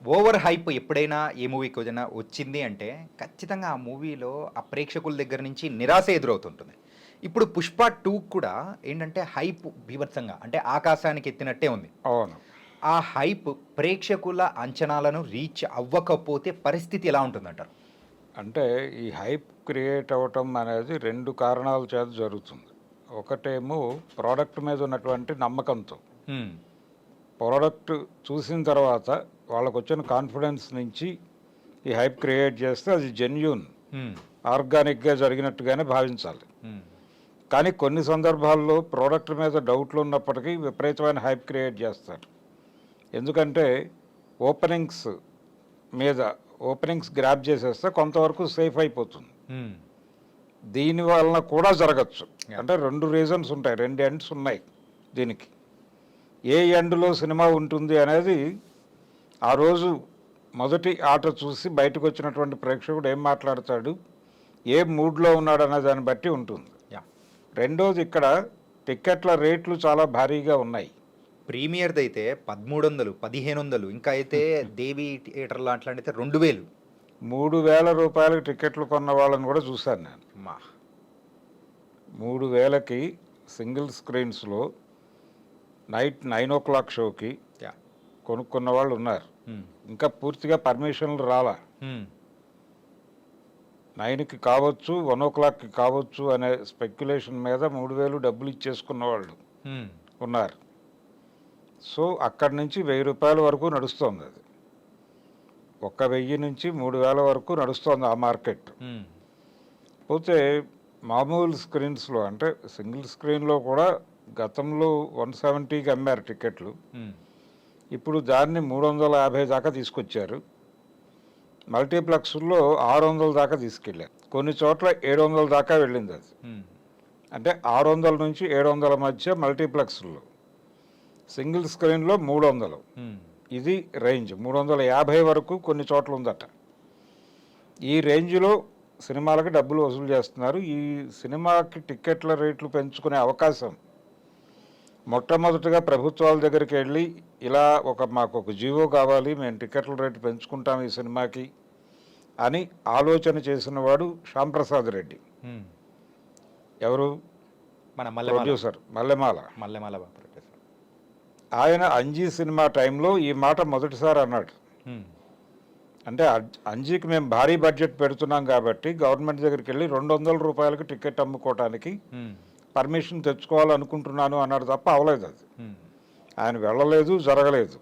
Over hype ఎప్పుడైనా ఏ మూవీకి ఏదైనా వచ్చింది అంటే, ఖచ్చితంగా ఆ మూవీలో ఆ ప్రేక్షకుల దగ్గర నుంచి నిరాశ ఎదురవుతుంటుంది. ఇప్పుడు 'పుష్ప 2' కూడా ఏంటంటే హైప్ బీభత్సంగా అంటే ఆకాశానికి ఎత్తినట్టే ఉంది. అవును. ఆ హైప్ ప్రేక్షకుల అంచనాలను రీచ్ అవ్వకపోతే పరిస్థితి ఎలా ఉంటుందంటారు? అంటే ఈ హైప్ క్రియేట్ అవ్వటం అనేది 2 కారణాల చేత జరుగుతుంది. ఒకటేమో ప్రోడక్ట్ మీద ఉన్నటువంటి నమ్మకంతో. హ్మ్. ప్రోడక్ట్ చూసిన తర్వాత వాళ్ళకొచ్చిన కాన్ఫిడెన్స్ నుంచి ఈ హైప్ క్రియేట్ చేస్తే అది జెన్యూన్, హ్మ్. ఆర్గానిక్‌గా జరిగినట్టుగానే భావించాలి. హ్మ్. కానీ కొన్ని సందర్భాల్లో ప్రోడక్ట్ మీద డౌట్లు ఉన్నప్పటికీ విపరీతమైన హైప్ క్రియేట్ చేస్తారు. ఎందుకంటే ఓపెనింగ్స్ మీద ఓపెనింగ్స్ గ్రాబ్ చేసేస్తే కొంతవరకు సేఫ్ అయిపోతుంది. హ్మ్. దీని వలన కూడా జరగచ్చు. యాహ్! అంటే 2 రీజన్స్ ఉంటాయి. 2 ఎండ్స్ ఉన్నాయి దీనికి. ఏ ఎండ్‌లో సినిమా ఉంటుంది అనేది ఆ రోజు మొదటి ఆట చూసి బయటకొచ్చినటువంటి ప్రేక్షకుడు ఏం మాట్లాడతాడు, ఏ మూడ్‌లో ఉన్నాడనే దాన్ని బట్టి ఉంటుంది. యాహ్! రెండోది ఇక్కడ టిక్కెట్ల రేట్లు చాలా భారీగా ఉన్నాయి. ప్రీమియర్‌దైతే 1300, 1500 ఇంకా అయితే దేవి థియేటర్‌లో అట్లాంటితే 2000. రూ. 3000 టిక్కెట్లు కొన్న వాళ్ళని కూడా చూశాను నేను. అమ్మా! 3000కి సింగిల్ స్క్రీన్స్‌లో నైట్ 9:00 షోకి యాహ్! కొనుక్కున్న వాళ్ళు ఉన్నారు. హ్మ్. ఇంకా పూర్తిగా పర్మిషన్లు రాలా. హ్మ్. 9కి కావచ్చు, 1:00కి కావచ్చు అనే స్పెక్యులేషన్ మీద 3000 డబ్బులు ఇచ్చేసుకున్న వాళ్ళు హ్మ్. ఉన్నారు. సో, అక్కడి నుంచి రూ. 1000 వరకు నడుస్తోంది అది. 1000 నుంచి 3000 వరకు నడుస్తోంది ఆ మార్కెట్. హ్మ్. పోతే మామూలు స్క్రీన్స్‌లో అంటే సింగిల్ స్క్రీన్‌లో కూడా గతంలో 170కి అమ్మారు టికెట్లు. హ్మ్. ఇప్పుడు దాన్ని 350 దాకా తీసుకొచ్చారు. మల్టీప్లెక్స్‌ల్లో 600 దాకా తీసుకెళ్లారు. కొన్ని చోట్ల 700 దాకా వెళ్ళిందది. హ్మ్. అంటే 600 నుంచి 700 మధ్య మల్టీప్లెక్స్‌ల్లో. సింగిల్ స్క్రీన్‌లో 300. హ్మ్. ఇది రేంజ్. 350 వరకు కొన్ని చోట్ల ఉందట. ఈ రేంజ్‌లో సినిమాలకి డబ్బులు వసూలు చేస్తున్నారు. ఈ సినిమాకి టిక్కెట్ల రేట్లు పెంచుకునే అవకాశం మొట్టమొదటగా ప్రభుత్వాల దగ్గరికి వెళ్ళి ఇలా మాకొక జీవో కావాలి, మేము టికెట్ల రేటు పెంచుకుంటాం ఈ సినిమాకి అని ఆలోచన చేసిన వాడు శ్యాంప్రసాద్ రెడ్డి. హ్మ్. ఎవరు? మన మల్లెమాల. ప్రొడ్యూసర్ మల్లెమాల. మల్లెమాల ప్రొడ్యూసర్. ఆయన 'అంజీ' సినిమా టైంలో ఈ మాట మొదటిసారి అన్నాడు. హ్మ్. అంటే 'అంజీకి' మేము భారీ బడ్జెట్ పెడుతున్నాం కాబట్టి గవర్నమెంట్ దగ్గరికి వెళ్ళి రూ. 200కి టికెట్ అమ్ముకోవటానికి హ్మ్. పర్మిషన్ తెచ్చుకోవాలనుకుంటున్నాను అన్నాడు తప్ప అవ్వలేదు అది. హ్మ్. ఆయన వెళ్ళలేదు, జరగలేదు.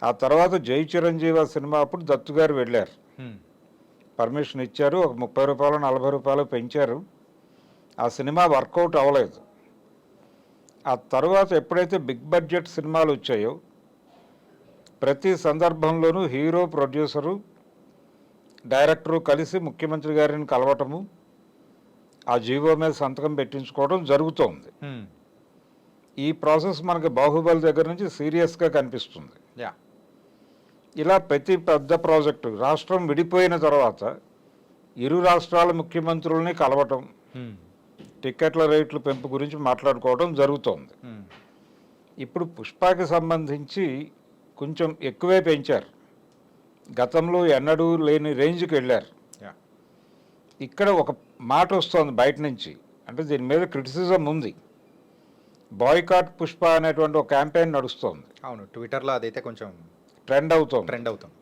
ఆ తర్వాత 'జై చిరంజీవ' సినిమా అప్పుడు దత్తు గారు వెళ్ళారు. హ్మ్. పర్మిషన్ ఇచ్చారు. ఒక రూ. 30, రూ. 40 పెంచారు. ఆ సినిమా వర్కౌట్ అవ్వలేదు. ఆ తర్వాత ఎప్పుడైతే బిగ్ బడ్జెట్ సినిమాలు వచ్చాయో ప్రతి సందర్భంలోనూ హీరో, ప్రొడ్యూసరు, డైరెక్టరు కలిసి ముఖ్యమంత్రి గారిని కలవటము, ఆ జీవో మీద సంతకం పెట్టించుకోవడం జరుగుతోంది. హ్మ్. ఈ ప్రాసెస్ మనకి 'బాహుబలి' దగ్గర నుంచి సీరియస్‌గా కనిపిస్తుంది. యాహ్! ఇలా ప్రతి పెద్ద ప్రాజెక్టు రాష్ట్రం విడిపోయిన తర్వాత ఇరు రాష్ట్రాల ముఖ్యమంత్రుల్ని కలవటం, హ్మ్. టిక్కెట్ల రేట్లు పెంపు గురించి మాట్లాడుకోవడం జరుగుతోంది. హ్మ్. ఇప్పుడు 'పుష్పకి' సంబంధించి కొంచెం ఎక్కువే పెంచారు. గతంలో ఎన్నడూ లేని రేంజ్‌కి వెళ్ళారు. యాహ్! ఇక్కడ ఒక మాట వస్తోంది బయట నుంచి. అంటే దీని మీద క్రిటిసిజం ఉంది. బాయ్‌కాట్ పుష్ప అనేటువంటి ఒక క్యాంపెయిన్ నడుస్తోంది. అవును. ట్విట్టర్‌లో అదైతే కొంచెం ట్రెండ్ అవుతోంది. ట్రెండ్ అవుతుంది.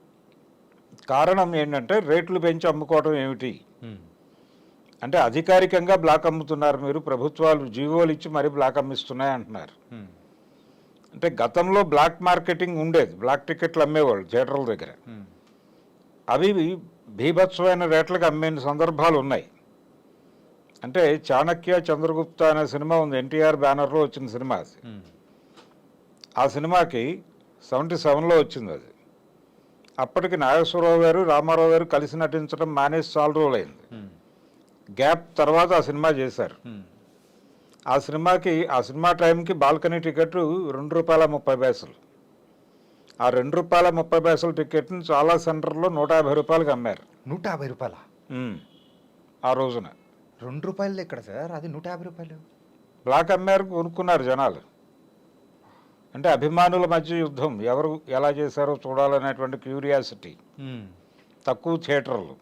కారణం ఏంటంటే రేట్లు పెంచి అమ్ముకోవడం ఏమిటి? హ్మ్. అంటే అధికారికంగా బ్లాక్ అమ్ముతున్నారు మీరు. ప్రభుత్వాలు జీవోలు ఇచ్చి మరీ బ్లాక్ అమ్మిస్తున్నాయి అంటున్నారు. హ్మ్. అంటే గతంలో బ్లాక్ మార్కెటింగ్ ఉండేది. బ్లాక్ టికెట్లు అమ్మేవాళ్ళు థియేటర్ల దగ్గర. హ్మ్. అవి బీభత్సమైన రేట్లకు అమ్మిన సందర్భాలు ఉన్నాయి. అంటే 'చాణక్య చంద్రగుప్త' అనే సినిమా ఉంది. ఎన్టీఆర్ బ్యానర్‌లో వచ్చిన సినిమా అది. హ్మ్. ఆ సినిమాకి 77లో వచ్చింది అది. అప్పటికి నాగేశ్వరరావు గారు, రామారావు గారు కలిసి నటించడం మానేసి చాలా రోజులైంది. హ్మ్. గ్యాప్ తర్వాత ఆ సినిమా చేశారు. హ్మ్. ఆ సినిమా టైంకి బాల్కనీ టికెట్ రూ. 2.30. ఆ రూ. 2.30 టికెట్‌ని చాలా సెంటర్‌లో రూ. 150కి అమ్మారు. రూ. 150. హ్మ్. ఆ రోజున. రూ. 2 ఎక్కడ సార్? అది రూ. 150. బ్లాక్ అమ్మారు, కొనుక్కున్నారు జనాలు. అంటే అభిమానుల మధ్య యుద్ధం, ఎవరు ఎలా చేశారో చూడాలనేటువంటి క్యూరియాసిటీ, మ్మ్. తక్కువ థియేటర్లు,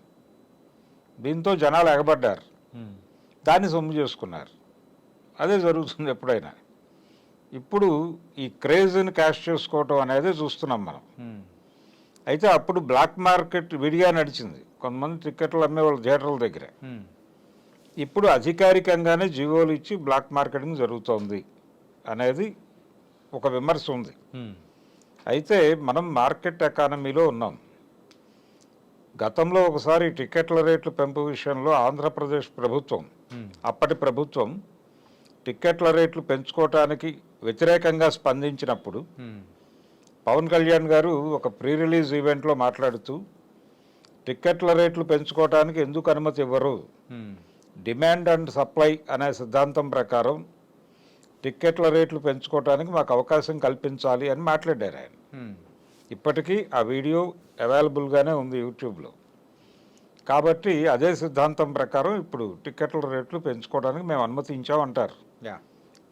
దీంతో జనాలు ఎగబడ్డారు, మ్మ్. దాన్ని సొమ్ము చేసుకున్నారు. అదే జరుగుతుంది ఎప్పుడైనా. ఇప్పుడు ఈ క్రేజ్ని క్యాష్ చేసుకోవటం అనేది చూస్తున్నాం మనం. మ్మ్. అయితే అప్పుడు బ్లాక్ మార్కెట్ విడిగా నడిచింది, కొంతమంది టికెట్లు అమ్మేవాళ్ళు థియేటర్ల దగ్గర. మ్మ్. ఇప్పుడు అధికారికంగానే జీవోలు ఇచ్చి బ్లాక్ మార్కెటింగ్ జరుగుతోంది అనేది ఒక విమర్శ ఉంది. మ్మ్. అయితే మనం మార్కెట్ ఎకానమీలో ఉన్నాం. గతంలో ఒకసారి టికెట్ల రేట్ల పెంపు విషయంలో ఆంధ్రప్రదేశ్ ప్రభుత్వం, మ్మ్. అప్పటి ప్రభుత్వం టికెట్ల రేట్లు పెంచుకోవటానికి వ్యతిరేకంగా స్పందించినప్పుడు మ్మ్. పవన్ కళ్యాణ్ గారు ఒక ప్రీ రిలీజ్ ఈవెంట్లో మాట్లాడుతూ టికెట్ల రేట్లు పెంచుకోవటానికి ఎందుకు అనుమతి ఇవ్వరు, మ్మ్. డిమాండ్ అండ్ సప్లై అనే సిద్ధాంతం ప్రకారం టిక్కెట్ల రేట్లు పెంచుకోవడానికి మాకు అవకాశం కల్పించాలి అని మాట్లాడారు ఆయన. మ్మ్. ఇప్పటికీ ఆ వీడియో అవైలబుల్గానే ఉంది యూట్యూబ్లో. కాబట్టి అదే సిద్ధాంతం ప్రకారం ఇప్పుడు టిక్కెట్ల రేట్లు పెంచుకోవడానికి మేము అనుమతించామంటారు యా.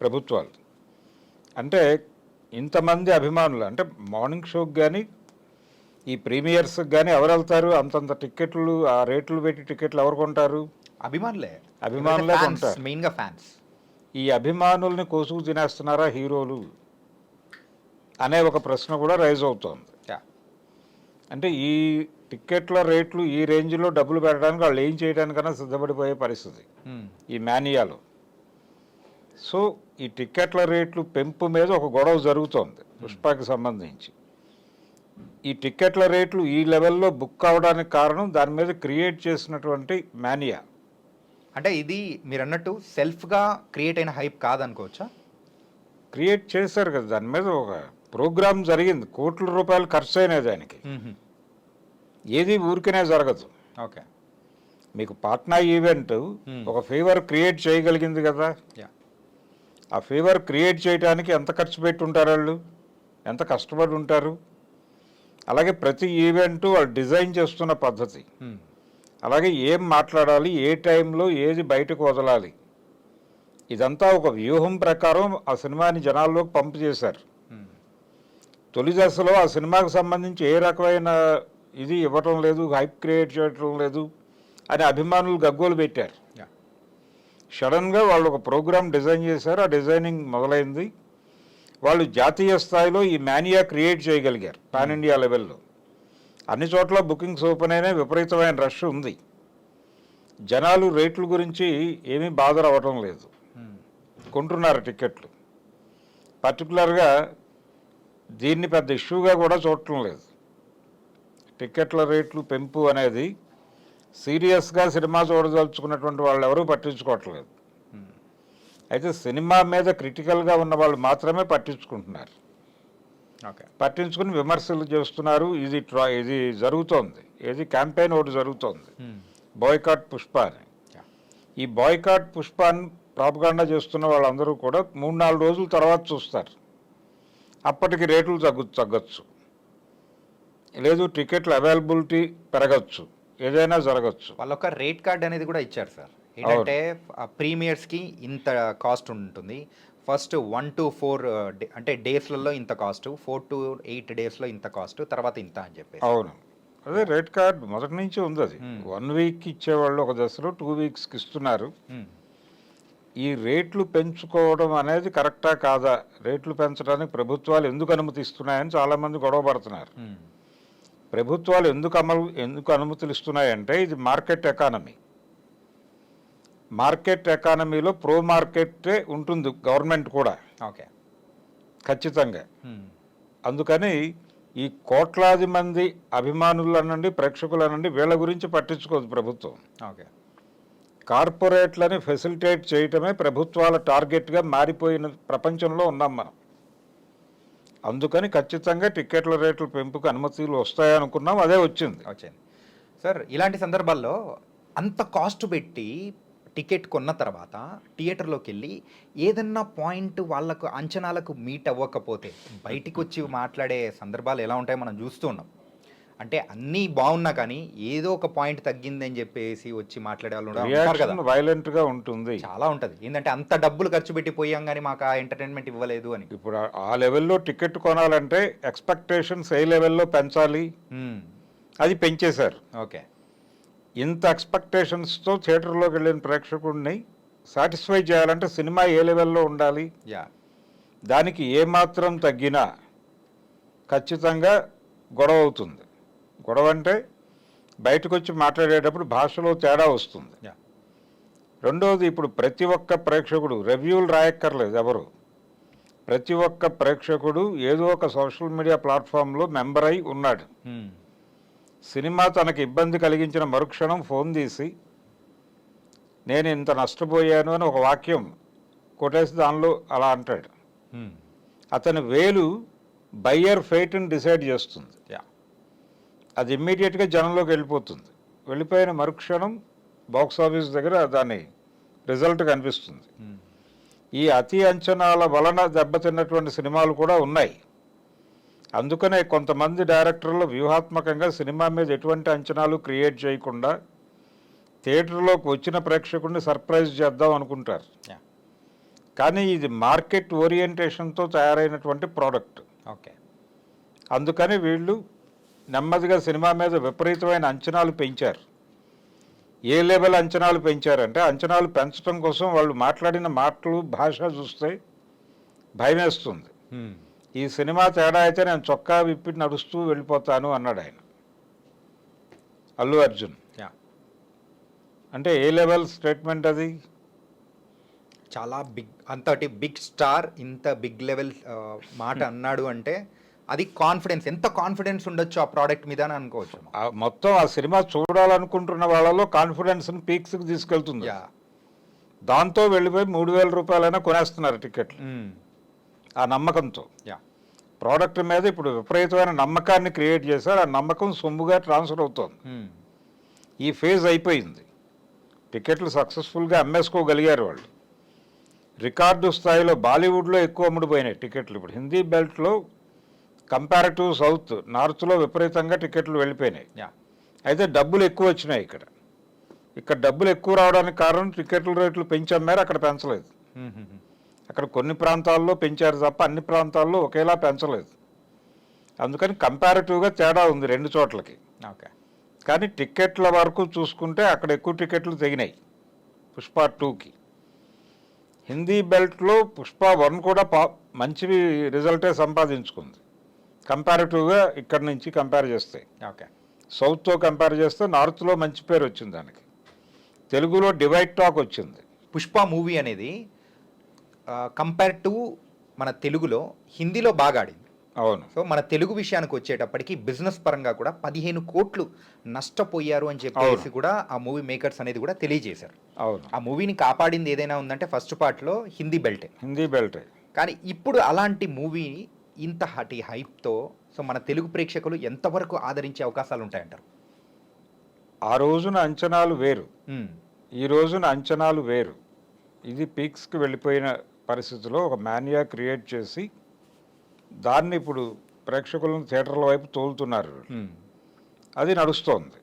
ప్రభుత్వాలు. అంటే ఇంతమంది అభిమానులు, అంటే మార్నింగ్ షోకి కానీ ఈ ప్రీమియర్స్కి కానీ ఎవరు వెళ్తారు? అంతంత టిక్కెట్లు, ఆ రేట్లు పెట్టి టిక్కెట్లు ఎవరు కొంటారు? అభిమానులే. అభిమానులే కొంటారు. మెయిన్గా ఫ్యాన్స్. ఈ అభిమానుల్ని కోసుకు తినేస్తున్నారా హీరోలు అనే ఒక ప్రశ్న కూడా రైజ్ అవుతోంది. యా. అంటే ఈ టిక్కెట్ల రేట్లు ఈ రేంజ్లో డబ్బులు పెట్టడానికి వాళ్ళు ఏం చేయడానికన్నా సిద్ధపడిపోయే పరిస్థితి మ్మ్. ఈ మానియాలో. సో ఈ టిక్కెట్ల రేట్లు పెంపు మీద ఒక గొడవ జరుగుతోంది పుష్పకి సంబంధించి. ఈ టిక్కెట్ల రేట్లు ఈ లెవెల్లో బుక్ అవడానికి కారణం దాని మీద క్రియేట్ చేసినటువంటి మానియా. అంటే ఇది మీరు అన్నట్టు సెల్ఫ్గా క్రియేట్ అయిన హైప్ కాదనుకోవచ్చా? క్రియేట్ చేశారు కదా, దాని మీద ఒక ప్రోగ్రామ్ జరిగింది, కోట్ల రూపాయలు ఖర్చు అయినాయి దానికి. మ్మ్. ఏది ఊరికనే జరగదు. ఓకే. మీకు పాట్నా ఈవెంట్ ఒక ఫీవర్ క్రియేట్ చేయగలిగింది కదా. యా. ఆ ఫీవర్ క్రియేట్ చేయడానికి ఎంత ఖర్చు పెట్టి ఉంటారు వాళ్ళు, ఎంత కష్టపడి ఉంటారు. అలాగే ప్రతి ఈవెంటు వాళ్ళు డిజైన్ చేస్తున్న పద్ధతి, మ్మ్. అలాగే ఏం మాట్లాడాలి, ఏ టైంలో ఏది బయటకు వదలాలి, ఇదంతా ఒక వ్యూహం ప్రకారం ఆ సినిమాని జనాల్లోకి పంపు చేశారు. మ్మ్. తొలి దశలో ఆ సినిమాకు సంబంధించి ఏ రకమైన ఇది ఇవ్వటం లేదు, హైప్ క్రియేట్ చేయటం లేదు అని అభిమానులు గగ్గోలు పెట్టారు. యా. సడన్గా వాళ్ళు ఒక ప్రోగ్రామ్ డిజైన్ చేశారు, ఆ డిజైనింగ్ మొదలైంది. వాళ్ళు జాతీయ స్థాయిలో ఈ మానియా క్రియేట్ చేయగలిగారు పాన్ ఇండియా లెవెల్లో. అన్ని చోట్ల బుకింగ్స్ ఓపెన్ అయినా విపరీతమైన రష్ ఉంది. జనాలు రేట్ల గురించి ఏమీ బాధర్ అవ్వటం లేదు, మ్మ్. కొంటున్నారు టికెట్లు. పర్టికులర్గా దీన్ని పెద్ద ఇష్యూగా కూడా చూడటం లేదు. టిక్కెట్ల రేట్లు పెంపు అనేది సీరియస్గా సినిమా చూడదలుచుకున్నటువంటి వాళ్ళు ఎవరూ పట్టించుకోవట్లేదు. మ్మ్. అయితే సినిమా మీద క్రిటికల్గా ఉన్న వాళ్ళు మాత్రమే పట్టించుకుంటున్నారు. ఓకే. పట్టించుకుని విమర్శలు చేస్తున్నారు. ఇది జరుగుతోంది, ఏది క్యాంపెయిన్ ఒకటి జరుగుతోంది, మ్మ్. బాయ్కాట్ పుష్ప అని. యా. ఈ బాయ్కాట్ పుష్పాన్ని ప్రాపగాండా చేస్తున్న వాళ్ళందరూ కూడా 3-4 రోజుల తర్వాత చూస్తారు. అప్పటికి రేట్లు తగ్గచ్చు, లేదు టికెట్ల అవైలబిలిటీ పెరగచ్చు, ఏదైనా జరగచ్చు. వాళ్ళొక రేట్ కార్డ్ అనేది కూడా ఇచ్చారు సార్. ఏంటంటే ప్రీమియర్స్కి ఇంత కాస్ట్ ఉంటుంది, ఫస్ట్ 1 to 4 అంటే డేస్లలో ఇంత కాస్ట్, 4 to 8 డేస్లో ఇంత కాస్ట్, తర్వాత ఇంత అని చెప్పేసి. అవును, అదే రేట్ కార్డ్ మొదటి నుంచి ఉంది. అది 1 వీక్ ఇచ్చేవాళ్ళు ఒక దశలో 2 వీక్స్కి ఇస్తున్నారు. మ్మ్. ఈ రేట్లు పెంచుకోవడం అనేది కరెక్టా కాదా, రేట్లు పెంచడానికి ప్రభుత్వాలు ఎందుకు అనుమతిస్తున్నాయని చాలామంది గొడవ పడుతున్నారు. మ్మ్. ప్రభుత్వాలు ఎందుకు అనుమతులు ఇస్తున్నాయంటే ఇది మార్కెట్ ఎకానమీ. మార్కెట్ ఎకానమీలో ప్రో మార్కెటే ఉంటుంది గవర్నమెంట్ కూడా ఓకే. ఖచ్చితంగా. మ్మ్. అందుకని ఈ కోట్లాది మంది అభిమానులు అనండి, ప్రేక్షకులు అనండి, వీళ్ళ గురించి పట్టించుకోదు ప్రభుత్వం. ఓకే. కార్పొరేట్లని ఫెసిలిటేట్ చేయటమే ప్రభుత్వాల టార్గెట్గా మారిపోయిన ప్రపంచంలో ఉన్నాం మనం. అందుకని ఖచ్చితంగా టిక్కెట్ల రేట్ల పెంపుకు అనుమతులు వస్తాయనుకున్నాం, అదే వచ్చింది. సార్ ఇలాంటి సందర్భాల్లో అంత కాస్ట్ పెట్టి టికెట్ కొన్న తర్వాత థియేటర్లోకి వెళ్ళి ఏదన్నా పాయింట్ వాళ్ళకు అంచనాలకు మీట్ అవ్వకపోతే బయటికి వచ్చి మాట్లాడే సందర్భాలు ఎలా ఉంటాయో మనం చూస్తూ ఉన్నాం. అంటే అన్నీ బాగున్నా కానీ ఏదో ఒక పాయింట్ తగ్గిందని చెప్పేసి వచ్చి మాట్లాడే వాళ్ళు కూడా ఉంటారు కదా. రియాక్షన్ వైలెంట్ గా ఉంటుంది. చాలా ఉంటది. ఏంటంటే అంత డబ్బులు ఖర్చు పెట్టి పోయాం కానీ మాకు ఆ ఎంటర్టైన్మెంట్ ఇవ్వలేదు అని. ఇప్పుడు ఆ లెవెల్లో టికెట్ కొనాలంటే ఎక్స్పెక్టేషన్స్ ఏ లెవెల్లో పెంచాలి, అది పెంచేశారు. ఓకే. ఇంత ఎక్స్పెక్టేషన్స్తో థియేటర్లోకి వెళ్ళిన ప్రేక్షకుడిని సాటిస్ఫై చేయాలంటే సినిమా ఏ లెవెల్లో ఉండాలి, యా, దానికి ఏమాత్రం తగ్గినా ఖచ్చితంగా గొడవ అవుతుంది. గొడవ అంటే బయటకు వచ్చి మాట్లాడేటప్పుడు భాషలో తేడా వస్తుంది. యా. రెండవది, ఇప్పుడు ప్రతి ఒక్క ప్రేక్షకుడు రివ్యూలు రాయక్కర్లేదు ఎవరు. ప్రతి ఒక్క ప్రేక్షకుడు ఏదో ఒక సోషల్ మీడియా ప్లాట్ఫామ్లో మెంబర్ అయి ఉన్నాడు. సినిమా తనకు ఇబ్బంది కలిగించిన మరుక్షణం ఫోన్ తీసి నేను ఇంత నష్టపోయాను అని ఒక వాక్యం కొట్టేసి దానిలో అలా అంటాడు. అతని వేలు బయ్యర్ ఫేట్ని డిసైడ్ చేస్తుంది. అది ఇమ్మీడియట్గా జనంలోకి వెళ్ళిపోతుంది. వెళ్ళిపోయిన మరుక్షణం బాక్స్ ఆఫీస్ దగ్గర దాని రిజల్ట్ కనిపిస్తుంది. ఈ అతి అంచనాల వలన దెబ్బతిన్నటువంటి సినిమాలు కూడా ఉన్నాయి. అందుకనే కొంతమంది డైరెక్టర్లు వ్యూహాత్మకంగా సినిమా మీద ఎటువంటి అంచనాలు క్రియేట్ చేయకుండా థియేటర్లోకి వచ్చిన ప్రేక్షకుడిని సర్ప్రైజ్ చేద్దాం అనుకుంటారు. కానీ ఇది మార్కెట్ ఓరియంటేషన్తో తయారైనటువంటి ప్రోడక్ట్. ఓకే. అందుకని వీళ్ళు నెమ్మదిగా సినిమా మీద విపరీతమైన అంచనాలు పెంచారు. ఏ లెవెల్ అంచనాలు పెంచారంటే, అంచనాలు పెంచడం కోసం వాళ్ళు మాట్లాడిన మాటలు, భాష చూస్తే భయమేస్తుంది. ఈ సినిమా తేడా అయితే నేను చొక్కా విప్పి నడుస్తూ వెళ్ళిపోతాను అన్నాడు ఆయన, అల్లు అర్జున్. అంటే ఏ లెవెల్ స్టేట్మెంట్ అది? చాలా బిగ్, అంతటి బిగ్ స్టార్ ఇంత బిగ్ లెవెల్ మాట అన్నాడు అంటే అది కాన్ఫిడెన్స్, ఎంత కాన్ఫిడెన్స్ ఉండొచ్చు ఆ ప్రోడక్ట్ మీద అని అనుకోవచ్చు. మొత్తం ఆ సినిమా చూడాలనుకుంటున్న వాళ్ళలో కాన్ఫిడెన్స్ని పీక్స్కి తీసుకెళ్తుంది. దాంతో వెళ్ళిపోయి 3,000 రూపాయలైనా కొనేస్తున్నారు టికెట్లు ఆ నమ్మకంతో. ప్రోడక్ట్ మీద ఇప్పుడు విపరీతమైన నమ్మకాన్ని క్రియేట్ చేశారు. ఆ నమ్మకం సొమ్ముగా ట్రాన్స్ఫర్ అవుతుంది. ఈ ఫేజ్ అయిపోయింది. టికెట్లు సక్సెస్ఫుల్గా అమ్మేసుకోగలిగారు వాళ్ళు. రికార్డు స్థాయిలో బాలీవుడ్లో ఎక్కువ అమ్ముడుపోయినాయి టికెట్లు. ఇప్పుడు హిందీ బెల్ట్లో కంపారిటివ్ సౌత్, నార్త్లో విపరీతంగా టికెట్లు వెళ్ళిపోయినాయి. అయితే డబ్బులు ఎక్కువ వచ్చినాయి ఇక్కడ. ఇక్కడ డబ్బులు ఎక్కువ రావడానికి కారణం టికెట్ల రేట్లు పెంచి అమ్మారు, అక్కడ పెంచలేదు. అక్కడ కొన్ని ప్రాంతాల్లో పెంచారు తప్ప అన్ని ప్రాంతాల్లో ఒకేలా పెంచలేదు. అందుకని కంపారిటివ్గా తేడా ఉంది రెండు చోట్లకి. ఓకే. కానీ టికెట్ల వరకు చూసుకుంటే అక్కడ ఎక్కువ టికెట్లు తెగినాయి పుష్ప 2కి. హిందీ బెల్ట్లో పుష్ప 1 కూడా మంచి రిజల్టే సంపాదించుకుంది కంపారిటివ్గా ఇక్కడ నుంచి కంపేర్ చేస్తే. ఓకే. సౌత్తో కంపేర్ చేస్తే నార్త్లో మంచి పేరు వచ్చింది దానికి. తెలుగులో డివైడ్ టాక్ వచ్చింది. పుష్ప మూవీ అనేది కంపేర్ టు మన తెలుగులో హిందీలో బాగా ఆడింది. అవును. సో మన తెలుగు విషయానికి వచ్చేటప్పటికి బిజినెస్ పరంగా కూడా 15 కోట్లు నష్టపోయారు అని చెప్పేసి కూడా ఆ మూవీ మేకర్స్ అనేది కూడా తెలియజేశారు. అవును. ఆ మూవీని కాపాడింది ఏదైనా ఉందంటే ఫస్ట్ పార్ట్లో హిందీ బెల్టే. హిందీ బెల్టే. కానీ ఇప్పుడు అలాంటి మూవీ ఇంత హైప్తో సో మన తెలుగు ప్రేక్షకులు ఎంతవరకు ఆదరించే అవకాశాలు ఉంటాయంటారు? ఆ రోజున అంచనాలు వేరు, ఈ రోజున అంచనాలు వేరు. ఇది పీక్స్కి వెళ్ళిపోయిన పరిస్థితిలో ఒక మానియా క్రియేట్ చేసి దాన్ని ఇప్పుడు ప్రేక్షకులను థియేటర్ల వైపు తోలుతున్నారు. అది నడుస్తోంది.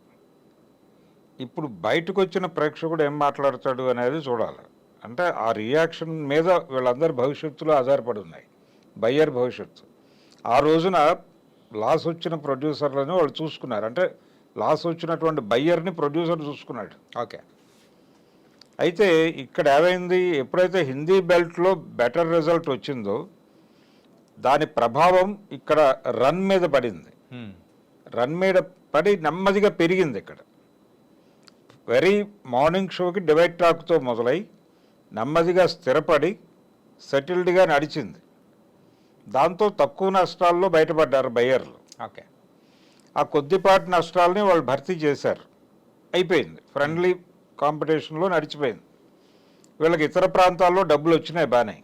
ఇప్పుడు బయటకు వచ్చిన ప్రేక్షకుడు ఏం మాట్లాడతాడు అనేది చూడాలి. అంటే ఆ రియాక్షన్ మీద వీళ్ళందరి భవిష్యత్తులో ఆధారపడి ఉన్నాయి, బయ్యర్ భవిష్యత్తు. ఆ రోజున లాస్ వచ్చిన ప్రొడ్యూసర్లను వాళ్ళు చూసుకున్నారు. అంటే లాస్ వచ్చినటువంటి బయ్యర్ని ప్రొడ్యూసర్ చూసుకున్నాడు. ఓకే. అయితే ఇక్కడ ఏమైంది, ఎప్పుడైతే హిందీ బెల్ట్లో బెటర్ రిజల్ట్ వచ్చిందో దాని ప్రభావం ఇక్కడ రన్ మీద పడింది. రన్ మీద పడి నెమ్మదిగా పెరిగింది. ఇక్కడ వెరీ మార్నింగ్ షోకి డివైడ్ టాక్తో మొదలై నెమ్మదిగా స్థిరపడి సెటిల్డ్గా నడిచింది. దాంతో తక్కువ నష్టాల్లో బయటపడ్డారు బయ్యర్లు. ఓకే. ఆ కొద్దిపాటి నష్టాలని వాళ్ళు భర్తీ చేశారు. అయిపోయింది. ఫ్రెండ్లీ కాంపిటీషన్లో నడిచిపోయింది. వీళ్ళకి ఇతర ప్రాంతాల్లో డబ్బులు వచ్చినాయి బాగానే.